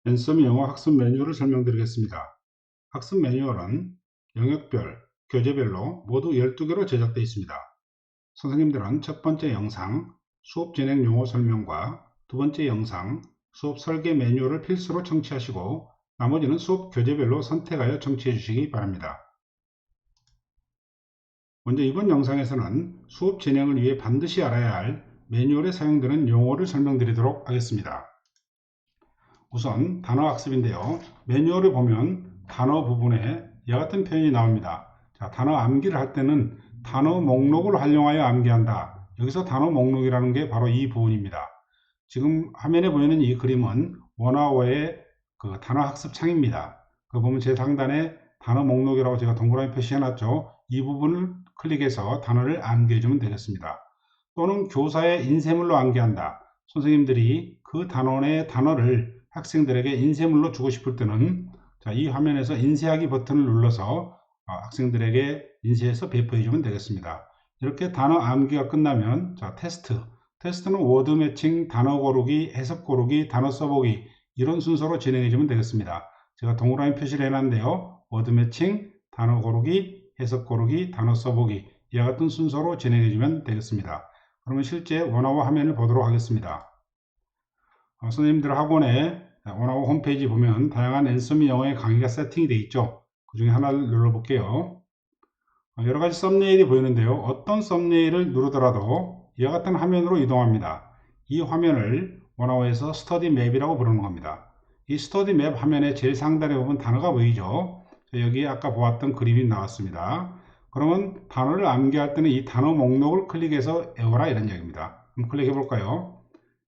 앤썸 영어 학습 매뉴얼을 설명드리겠습니다. 학습 매뉴얼은 영역별, 교재별로 모두 12개로 제작되어 있습니다. 선생님들은 첫 번째 영상, 수업 진행 용어 설명과 두 번째 영상, 수업 설계 매뉴얼을 필수로 청취하시고 나머지는 수업 교재별로 선택하여 청취해 주시기 바랍니다. 먼저 이번 영상에서는 수업 진행을 위해 반드시 알아야 할 매뉴얼에 사용되는 용어를 설명드리도록 하겠습니다. 우선 단어 학습인데요. 매뉴얼을 보면 단어 부분에 이와 같은 표현이 나옵니다. 자, 단어 암기를 할 때는 단어 목록을 활용하여 암기한다. 여기서 단어 목록이라는 게 바로 이 부분입니다. 지금 화면에 보이는 이 그림은 원어워의 그 단어 학습 창입니다. 그 보면 제 상단에 단어 목록이라고 제가 동그라미 표시해 놨죠. 이 부분을 클릭해서 단어를 암기해 주면 되겠습니다. 또는 교사의 인쇄물로 암기한다. 선생님들이 그 단원의 단어를 학생들에게 인쇄물로 주고 싶을 때는 이 화면에서 인쇄하기 버튼을 눌러서 학생들에게 인쇄해서 배포해 주면 되겠습니다. 이렇게 단어 암기가 끝나면 테스트는 워드 매칭, 단어 고르기, 해석 고르기, 단어 써보기 이런 순서로 진행해 주면 되겠습니다. 제가 동그라미 표시를 해놨는데요. 워드 매칭, 단어 고르기, 해석 고르기, 단어 써보기 이와 같은 순서로 진행해 주면 되겠습니다. 그러면 실제 원어워 화면을 보도록 하겠습니다. 선생님들 학원에 원어워 홈페이지 보면 다양한 앤서미 영어의 강의가 세팅이 되어 있죠. 그 중에 하나를 눌러볼게요. 여러가지 썸네일이 보이는데요. 어떤 썸네일을 누르더라도 이와 같은 화면으로 이동합니다. 이 화면을 원어워에서 스터디 맵이라고 부르는 겁니다. 이 스터디 맵 화면의 제일 상단에 보면 단어가 보이죠. 여기 아까 보았던 그림이 나왔습니다. 그러면 단어를 암기할 때는 이 단어 목록을 클릭해서 외워라 이런 얘기입니다. 한번 클릭해 볼까요?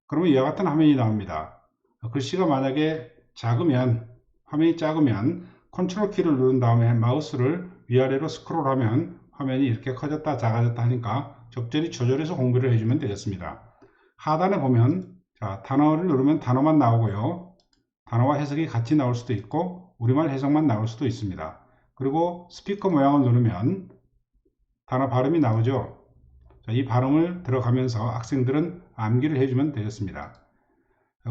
그러면 이와 같은 화면이 나옵니다. 글씨가 만약에 화면이 작으면 컨트롤 키를 누른 다음에 마우스를 위아래로 스크롤하면 화면이 이렇게 커졌다 작아졌다 하니까 적절히 조절해서 공부를 해주면 되겠습니다. 하단에 보면 단어를 누르면 단어만 나오고요. 단어와 해석이 같이 나올 수도 있고 우리말 해석만 나올 수도 있습니다. 그리고 스피커 모양을 누르면 단어 발음이 나오죠. 이 발음을 들어가면서 학생들은 암기를 해주면 되겠습니다.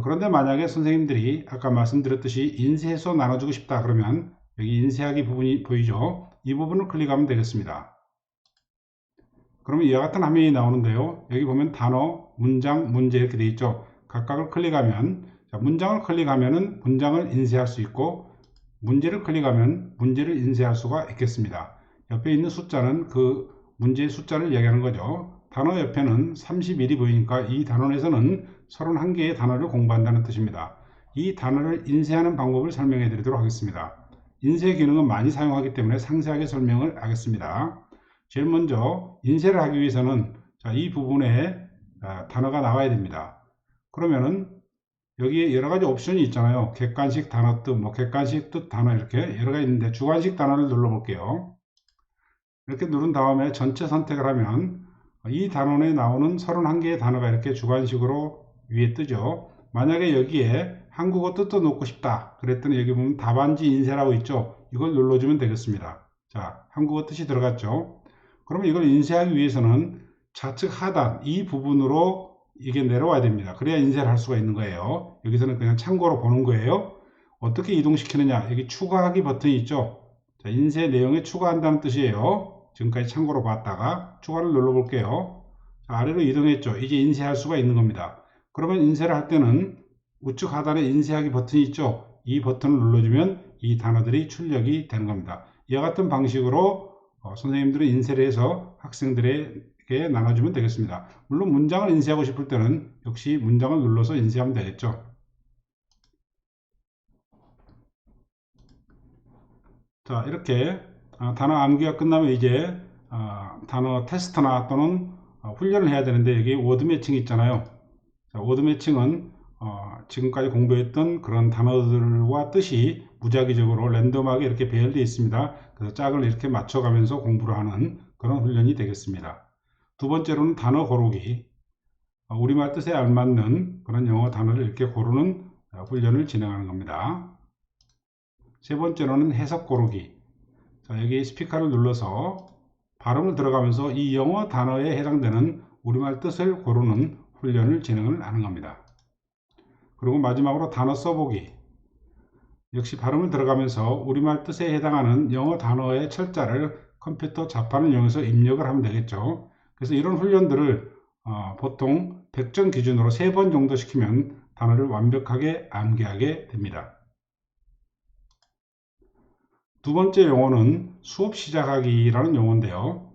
그런데 만약에 선생님들이 아까 말씀드렸듯이 인쇄해서 나눠주고 싶다 그러면 여기 인쇄하기 부분이 보이죠. 이 부분을 클릭하면 되겠습니다. 그러면 이와 같은 화면이 나오는데요. 여기 보면 단어, 문장, 문제 이렇게 되어 있죠. 각각을 클릭하면 문장을 클릭하면 문장을 인쇄할 수 있고 문제를 클릭하면 문제를 인쇄할 수가 있겠습니다. 옆에 있는 숫자는 그 문제의 숫자를 얘기하는 거죠. 단어 옆에는 31이 보이니까 이 단원에서는 31개의 단어를 공부한다는 뜻입니다. 이 단어를 인쇄하는 방법을 설명해 드리도록 하겠습니다. 인쇄 기능은 많이 사용하기 때문에 상세하게 설명을 하겠습니다. 제일 먼저 인쇄를 하기 위해서는 이 부분에 단어가 나와야 됩니다. 그러면은 여기에 여러 가지 옵션이 있잖아요. 객관식 단어 뜻, 객관식 뜻 단어 이렇게 여러 가지 있는데 주관식 단어를 눌러볼게요. 이렇게 누른 다음에 전체 선택을 하면 이 단원에 나오는 31개의 단어가 이렇게 주관식으로 위에 뜨죠. 만약에 여기에 한국어 뜻도 넣고 싶다 그랬더니 여기 보면 답안지 인쇄라고 있죠. 이걸 눌러주면 되겠습니다. 자, 한국어 뜻이 들어갔죠. 그러면 이걸 인쇄하기 위해서는 좌측 하단 이 부분으로 이게 내려와야 됩니다. 그래야 인쇄를 할 수가 있는 거예요. 여기서는 그냥 참고로 보는 거예요. 어떻게 이동시키느냐, 여기 추가하기 버튼이 있죠. 자, 인쇄 내용에 추가한다는 뜻이에요. 지금까지 참고로 봤다가 추가를 눌러볼게요. 자, 아래로 이동했죠. 이제 인쇄할 수가 있는 겁니다. 그러면 인쇄를 할 때는 우측 하단에 인쇄하기 버튼이 있죠. 이 버튼을 눌러주면 이 단어들이 출력이 되는 겁니다. 이와 같은 방식으로 선생님들은 인쇄를 해서 학생들에게 나눠주면 되겠습니다. 물론 문장을 인쇄하고 싶을 때는 역시 문장을 눌러서 인쇄하면 되겠죠. 자, 이렇게 단어 암기가 끝나면 이제 단어 테스트나 또는 훈련을 해야 되는데 여기 워드 매칭이 있잖아요. 자, 워드 매칭은 지금까지 공부했던 그런 단어들과 뜻이 무작위적으로 랜덤하게 이렇게 배열되어 있습니다. 그래서 짝을 이렇게 맞춰가면서 공부를 하는 그런 훈련이 되겠습니다. 두 번째로는 단어 고르기. 우리말 뜻에 알맞는 그런 영어 단어를 이렇게 고르는 훈련을 진행하는 겁니다. 세 번째로는 해석 고르기. 자, 여기 스피커를 눌러서 발음을 들어가면서 이 영어 단어에 해당되는 우리말 뜻을 고르는 훈련을 진행을 하는 겁니다. 그리고 마지막으로 단어 써보기. 역시 발음을 들어가면서 우리말 뜻에 해당하는 영어 단어의 철자를 컴퓨터 자판을 이용해서 입력을 하면 되겠죠. 그래서 이런 훈련들을 보통 100점 기준으로 3번 정도 시키면 단어를 완벽하게 암기하게 됩니다. 두 번째 용어는 수업 시작하기라는 용어인데요.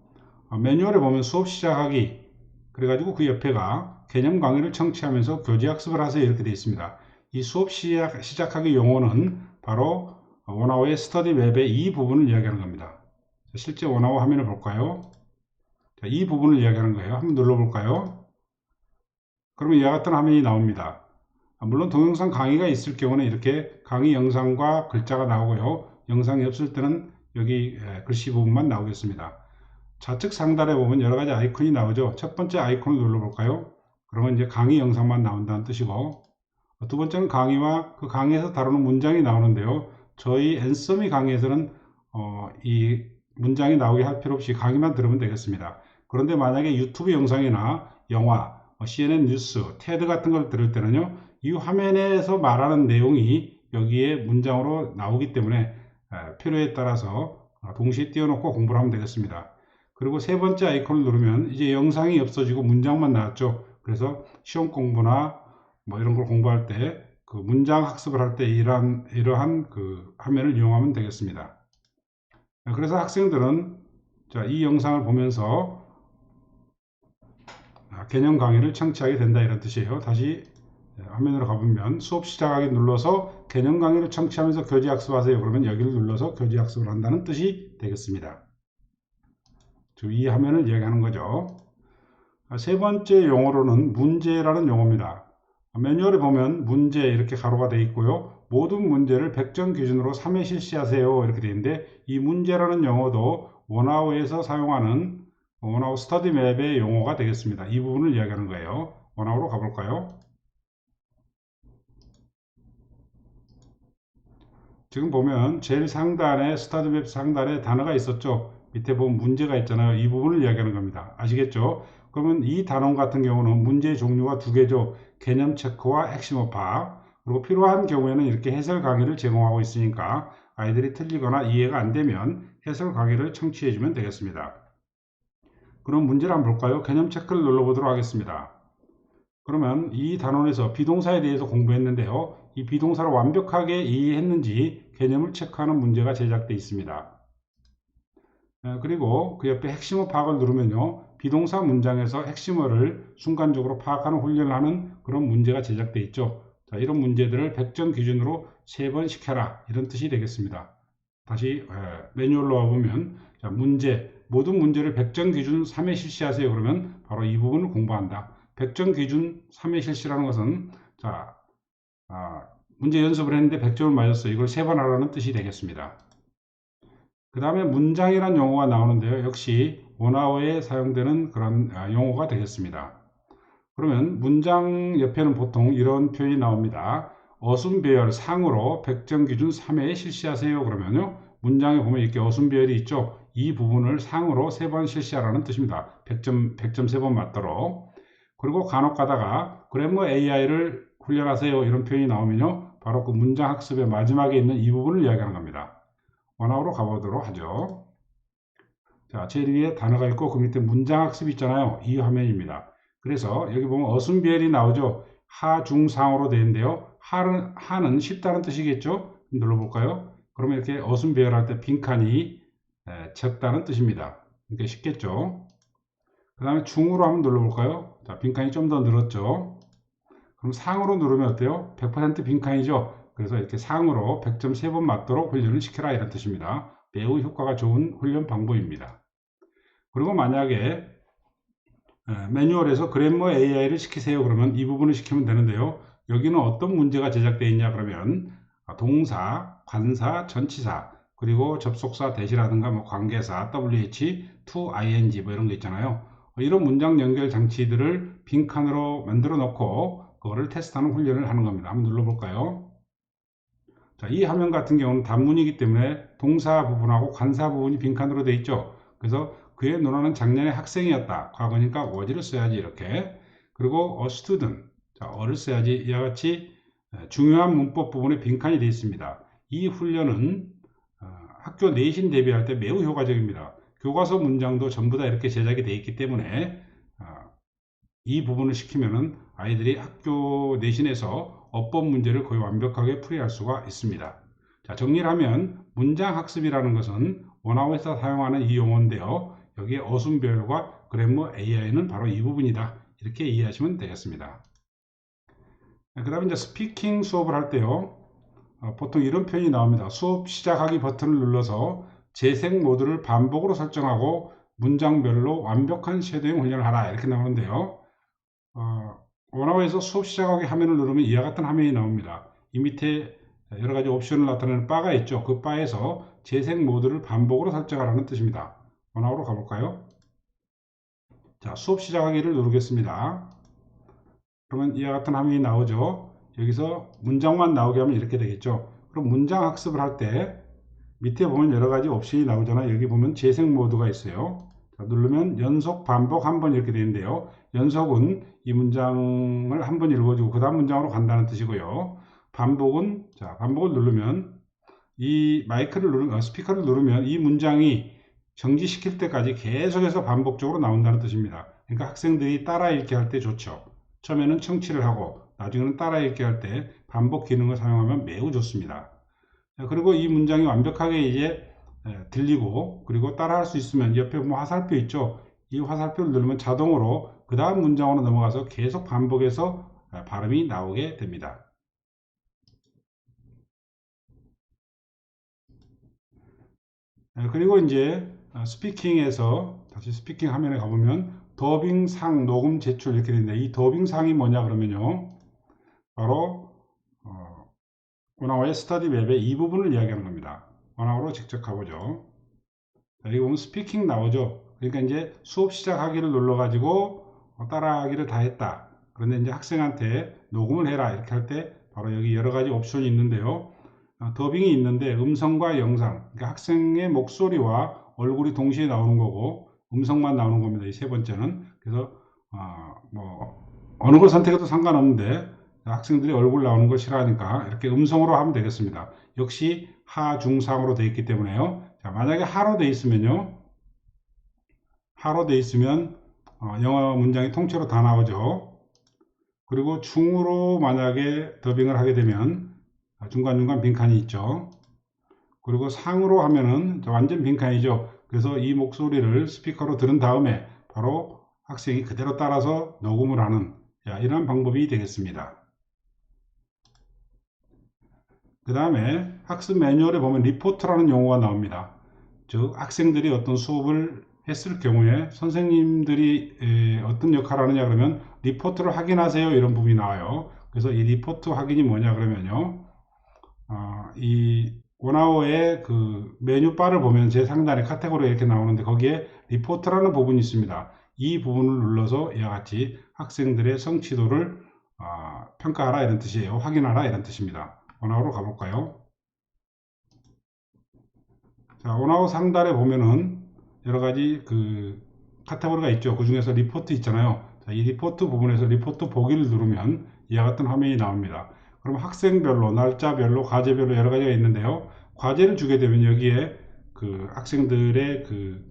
매뉴얼에 보면 수업 시작하기 그래가지고 그 옆에가 개념 강의를 청취하면서 교재 학습을 하세요 이렇게 되어 있습니다. 이 수업 시작하기 용어는 바로 원어의 스터디 맵의 이 부분을 이야기하는 겁니다. 실제 원어 화면을 볼까요? 자, 이 부분을 이야기하는 거예요. 한번 눌러볼까요? 그러면 이와 같은 화면이 나옵니다. 물론 동영상 강의가 있을 경우는 이렇게 강의 영상과 글자가 나오고요. 영상이 없을 때는 여기 글씨 부분만 나오겠습니다. 좌측 상단에 보면 여러 가지 아이콘이 나오죠. 첫 번째 아이콘을 눌러볼까요? 그러면 이제 강의 영상만 나온다는 뜻이고, 두 번째는 강의와 그 강의에서 다루는 문장이 나오는데요. 저희 앤서미 강의에서는 이 문장이 나오게 할 필요 없이 강의만 들으면 되겠습니다. 그런데 만약에 유튜브 영상이나 영화, CNN 뉴스, 테드 같은 걸 들을 때는요, 이 화면에서 말하는 내용이 여기에 문장으로 나오기 때문에 필요에 따라서 동시에 띄워놓고 공부를 하면 되겠습니다. 그리고 세 번째 아이콘을 누르면 이제 영상이 없어지고 문장만 나왔죠. 그래서 시험 공부나 뭐 이런 걸 공부할 때 그 문장 학습을 할 때 이러한 그 화면을 이용하면 되겠습니다. 그래서 학생들은 자, 이 영상을 보면서 개념 강의를 청취하게 된다 이런 뜻이에요. 다시 화면으로 가보면 수업 시작하기 눌러서 개념 강의를 청취하면서 교재 학습하세요. 그러면 여기를 눌러서 교재 학습을 한다는 뜻이 되겠습니다. 이 화면을 이야기하는 거죠. 세 번째 용어로는 문제라는 용어입니다. 매뉴얼에 보면 문제 이렇게 가로가 되어 있고요. 모든 문제를 100점 기준으로 3회 실시하세요 이렇게 되어 있는데 이 문제라는 용어도 원어우에서 사용하는 원어우 스터디 맵의 용어가 되겠습니다. 이 부분을 이야기하는 거예요. 원어우로 가볼까요? 지금 보면 제일 상단에 스터디 맵 상단에 단어가 있었죠. 밑에 보면 문제가 있잖아요. 이 부분을 이야기하는 겁니다. 아시겠죠? 그러면 이 단원 같은 경우는 문제의 종류가 두 개죠. 개념 체크와 핵심어 파악. 그리고 필요한 경우에는 이렇게 해설 강의를 제공하고 있으니까 아이들이 틀리거나 이해가 안 되면 해설 강의를 청취해 주면 되겠습니다. 그럼 문제를 한번 볼까요? 개념 체크를 눌러보도록 하겠습니다. 그러면 이 단원에서 비동사에 대해서 공부했는데요. 이 비동사를 완벽하게 이해했는지 개념을 체크하는 문제가 제작되어 있습니다. 그리고 그 옆에 핵심어 파악을 누르면요. 비동사 문장에서 핵심어를 순간적으로 파악하는 훈련을 하는 그런 문제가 제작되어 있죠. 자, 이런 문제들을 100점 기준으로 3번 시켜라 이런 뜻이 되겠습니다. 다시 매뉴얼로 와보면 자, 문제 모든 문제를 100점 기준 3회 실시하세요. 그러면 바로 이 부분을 공부한다. 100점 기준 3회 실시라는 것은 자 문제 연습을 했는데 100점을 맞았어요. 이걸 3번 하라는 뜻이 되겠습니다. 그 다음에 문장이란 용어가 나오는데요. 역시 원어에 사용되는 그런 용어가 되겠습니다. 그러면 문장 옆에는 보통 이런 표현이 나옵니다. 어순배열 상으로 100점 기준 3회 실시하세요. 그러면요. 문장에 보면 이렇게 어순배열이 있죠. 이 부분을 상으로 3번 실시하라는 뜻입니다. 100점 3번 맞도록. 그리고 간혹 가다가 그래머 AI를 훈련하세요. 이런 표현이 나오면요. 바로 그 문장 학습의 마지막에 있는 이 부분을 이야기하는 겁니다. 원어로 가보도록 하죠. 자, 제일 위에 단어가 있고 그 밑에 문장 학습이 있잖아요. 이 화면입니다. 그래서 여기 보면 어순비열이 나오죠. 하, 중, 상으로 되어 있는데요. 하는 쉽다는 뜻이겠죠. 눌러볼까요? 그러면 이렇게 어순비열 할 때 빈칸이 적다는 뜻입니다. 이렇게 쉽겠죠. 그 다음에 중으로 한번 눌러볼까요? 자, 빈칸이 좀 더 늘었죠. 그럼 상으로 누르면 어때요? 100% 빈칸이죠. 그래서 이렇게 상으로 100점 3번 맞도록 훈련을 시켜라 이런 뜻입니다. 매우 효과가 좋은 훈련 방법입니다. 그리고 만약에 매뉴얼에서 그래머 AI를 시키세요 그러면 이 부분을 시키면 되는데요. 여기는 어떤 문제가 제작되어 있냐 그러면 동사, 관사, 전치사 그리고 접속사 대시라든가 뭐 관계사, WH, to, ing 뭐 이런 거 있잖아요. 이런 문장 연결 장치들을 빈칸으로 만들어 놓고 그거를 테스트하는 훈련을 하는 겁니다. 한번 눌러볼까요? 자, 이 화면 같은 경우는 단문이기 때문에 동사 부분하고 관사 부분이 빈칸으로 되어 있죠. 그래서 그의 누나는 작년에 학생이었다. 과거니까 was를 써야지 이렇게. 그리고 a student. 자, 어를 써야지 이와 같이 중요한 문법 부분에 빈칸이 되어 있습니다. 이 훈련은 학교 내신 대비할 때 매우 효과적입니다. 교과서 문장도 전부 다 이렇게 제작이 되어 있기 때문에 이 부분을 시키면은 아이들이 학교 내신에서 어법 문제를 거의 완벽하게 풀이할 수가 있습니다. 자, 정리를 하면 문장 학습이라는 것은 원어원에서 사용하는 이 용어인데요. 여기에 어순별과 그래머 AI는 바로 이 부분이다. 이렇게 이해하시면 되겠습니다. 그 다음에 이제 스피킹 수업을 할 때요. 보통 이런 표현이 나옵니다. 수업 시작하기 버튼을 눌러서 재생 모드를 반복으로 설정하고 문장별로 완벽한 쉐도잉 훈련을 하라. 이렇게 나오는데요. 원어원에서 수업 시작하기 화면을 누르면 이와 같은 화면이 나옵니다. 이 밑에 여러 가지 옵션을 나타내는 바가 있죠. 그 바에서 재생 모드를 반복으로 설정하라는 뜻입니다. 원어원으로 가볼까요? 자, 수업 시작하기를 누르겠습니다. 그러면 이와 같은 화면이 나오죠. 여기서 문장만 나오게 하면 이렇게 되겠죠. 그럼 문장 학습을 할 때 밑에 보면 여러 가지 옵션이 나오잖아요. 여기 보면 재생 모드가 있어요. 자, 누르면 연속 반복 한 번 이렇게 되는데요. 연속은 이 문장을 한 번 읽어주고 그 다음 문장으로 간다는 뜻이고요. 반복은, 자, 반복을 누르면 이 마이크를 누르면, 스피커를 누르면 이 문장이 정지시킬 때까지 계속해서 반복적으로 나온다는 뜻입니다. 그러니까 학생들이 따라 읽기 할 때 좋죠. 처음에는 청취를 하고 나중에는 따라 읽기 할 때 반복 기능을 사용하면 매우 좋습니다. 그리고 이 문장이 완벽하게 이제 들리고 그리고 따라 할 수 있으면 옆에 뭐 화살표 있죠. 이 화살표를 누르면 자동으로 그 다음 문장으로 넘어가서 계속 반복해서 발음이 나오게 됩니다. 그리고 이제 스피킹에서 다시 스피킹 화면에 가보면 더빙상 녹음 제출 이렇게 되는데 이 더빙상이 뭐냐 그러면요. 바로 원어원의 스터디 맵의 이 부분을 이야기하는 겁니다. 원어원으로 직접 가보죠. 자, 여기 보면 스피킹 나오죠. 그러니까 이제 수업 시작하기를 눌러가지고 따라하기를 다 했다. 그런데 이제 학생한테 녹음을 해라 이렇게 할 때 바로 여기 여러 가지 옵션이 있는데요. 더빙이 있는데 음성과 영상, 그러니까 학생의 목소리와 얼굴이 동시에 나오는 거고 음성만 나오는 겁니다. 이 세 번째는. 그래서 어느 걸 선택해도 상관없는데 학생들이 얼굴 나오는 걸 싫어하니까 이렇게 음성으로 하면 되겠습니다. 역시 하, 중, 상으로 되어 있기 때문에요. 자, 만약에 하로 되어 있으면요. 하로 되어 있으면 영어 문장이 통째로 다 나오죠. 그리고 중으로 만약에 더빙을 하게 되면 중간중간 빈칸이 있죠. 그리고 상으로 하면은 완전 빈칸이죠. 그래서 이 목소리를 스피커로 들은 다음에 바로 학생이 그대로 따라서 녹음을 하는 이런 방법이 되겠습니다. 그 다음에 학습 매뉴얼에 보면 리포트라는 용어가 나옵니다. 즉 학생들이 어떤 수업을 했을 경우에 선생님들이 어떤 역할을 하느냐 그러면 리포트를 확인하세요 이런 부분이 나와요. 그래서 이 리포트 확인이 뭐냐 그러면요. 이 원어원의 그 메뉴바를 보면 제 상단에 카테고리가 이렇게 나오는데 거기에 리포트라는 부분이 있습니다. 이 부분을 눌러서 이와 같이 학생들의 성취도를 평가하라 이런 뜻이에요. 확인하라 이런 뜻입니다. 원어원으로 가볼까요? 자, 원어원 상단에 보면은 여러 가지 그 카테고리가 있죠. 그 중에서 리포트 있잖아요. 자, 이 리포트 부분에서 리포트 보기를 누르면 이와 같은 화면이 나옵니다. 그럼 학생별로, 날짜별로, 과제별로 여러 가지가 있는데요. 과제를 주게 되면 여기에 그 학생들의 그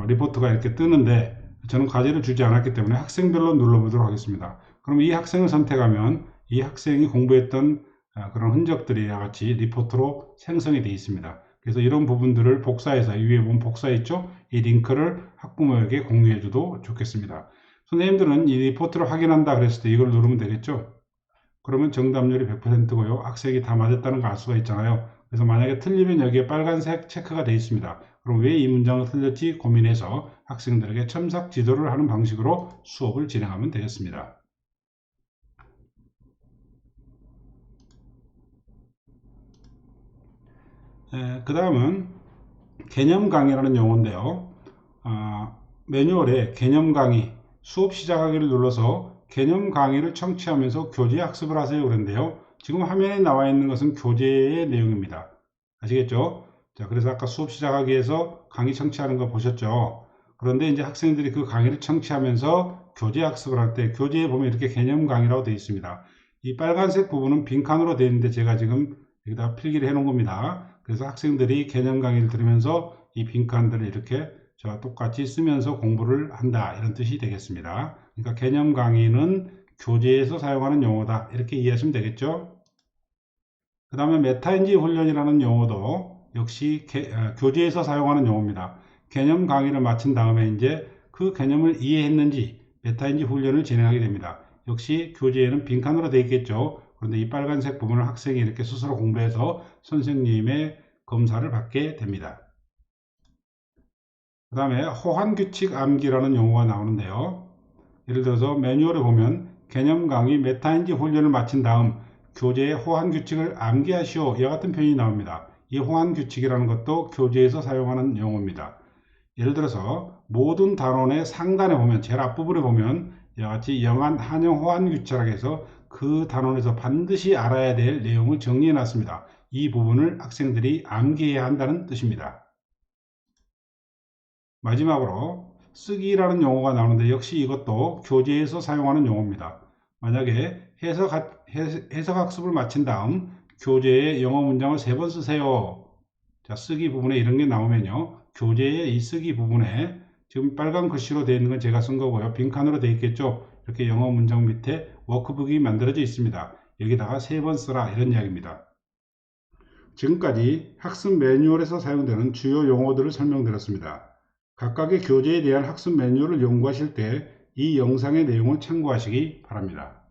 리포트가 이렇게 뜨는데 저는 과제를 주지 않았기 때문에 학생별로 눌러보도록 하겠습니다. 그럼 이 학생을 선택하면 이 학생이 공부했던 그런 흔적들이 이와 같이 리포트로 생성이 되어 있습니다. 그래서 이런 부분들을 복사해서 위에 보면 복사 있죠? 이 링크를 학부모에게 공유해 줘도 좋겠습니다. 선생님들은 이 리포트를 확인한다 그랬을 때 이걸 누르면 되겠죠? 그러면 정답률이 100%고요. 학생이 다 맞았다는 걸 알 수가 있잖아요. 그래서 만약에 틀리면 여기에 빨간색 체크가 되어 있습니다. 그럼 왜 이 문장을 틀렸지 고민해서 학생들에게 첨삭 지도를 하는 방식으로 수업을 진행하면 되겠습니다. 그 다음은 개념 강의라는 용어인데요. 매뉴얼에 개념 강의, 수업 시작하기를 눌러서 개념 강의를 청취하면서 교재 학습을 하세요 그런데요. 지금 화면에 나와 있는 것은 교재의 내용입니다. 아시겠죠? 자, 그래서 아까 수업 시작하기에서 강의 청취하는 거 보셨죠? 그런데 이제 학생들이 그 강의를 청취하면서 교재 학습을 할 때 교재에 보면 이렇게 개념 강의라고 되어 있습니다. 이 빨간색 부분은 빈칸으로 되어 있는데 제가 지금 여기다 필기를 해 놓은 겁니다. 그래서 학생들이 개념 강의를 들으면서 이 빈칸들을 이렇게 저와 똑같이 쓰면서 공부를 한다, 이런 뜻이 되겠습니다. 그러니까 개념 강의는 교재에서 사용하는 용어다, 이렇게 이해하시면 되겠죠. 그 다음에 메타인지 훈련이라는 용어도 역시 교재에서 사용하는 용어입니다. 개념 강의를 마친 다음에 이제 그 개념을 이해했는지 메타인지 훈련을 진행하게 됩니다. 역시 교재에는 빈칸으로 되어 있겠죠. 그런데 이 빨간색 부분을 학생이 이렇게 스스로 공부해서 선생님의 검사를 받게 됩니다. 그 다음에 호환규칙 암기라는 용어가 나오는데요. 예를 들어서 매뉴얼에 보면 개념 강의 메타인지 훈련을 마친 다음 교재의 호환규칙을 암기하시오, 이와 같은 표현이 나옵니다. 이 호환규칙이라는 것도 교재에서 사용하는 용어입니다. 예를 들어서 모든 단원의 상단에 보면, 제일 앞부분에 보면 이와 같이 영한 한영 호환규칙이라고 해서 그 단원에서 반드시 알아야 될 내용을 정리해 놨습니다. 이 부분을 학생들이 암기해야 한다는 뜻입니다. 마지막으로 쓰기라는 용어가 나오는데 역시 이것도 교재에서 사용하는 용어입니다. 만약에 해석학습을 마친 다음 교재에 영어 문장을 3번 쓰세요. 자, 쓰기 부분에 이런 게 나오면요, 교재의 이 쓰기 부분에 지금 빨간 글씨로 되어 있는 건 제가 쓴 거고요, 빈칸으로 되어 있겠죠. 이렇게 영어 문장 밑에 워크북이 만들어져 있습니다. 여기다가 3번 쓰라, 이런 이야기입니다. 지금까지 학습 매뉴얼에서 사용되는 주요 용어들을 설명드렸습니다. 각각의 교재에 대한 학습 매뉴얼을 연구하실 때 이 영상의 내용을 참고하시기 바랍니다.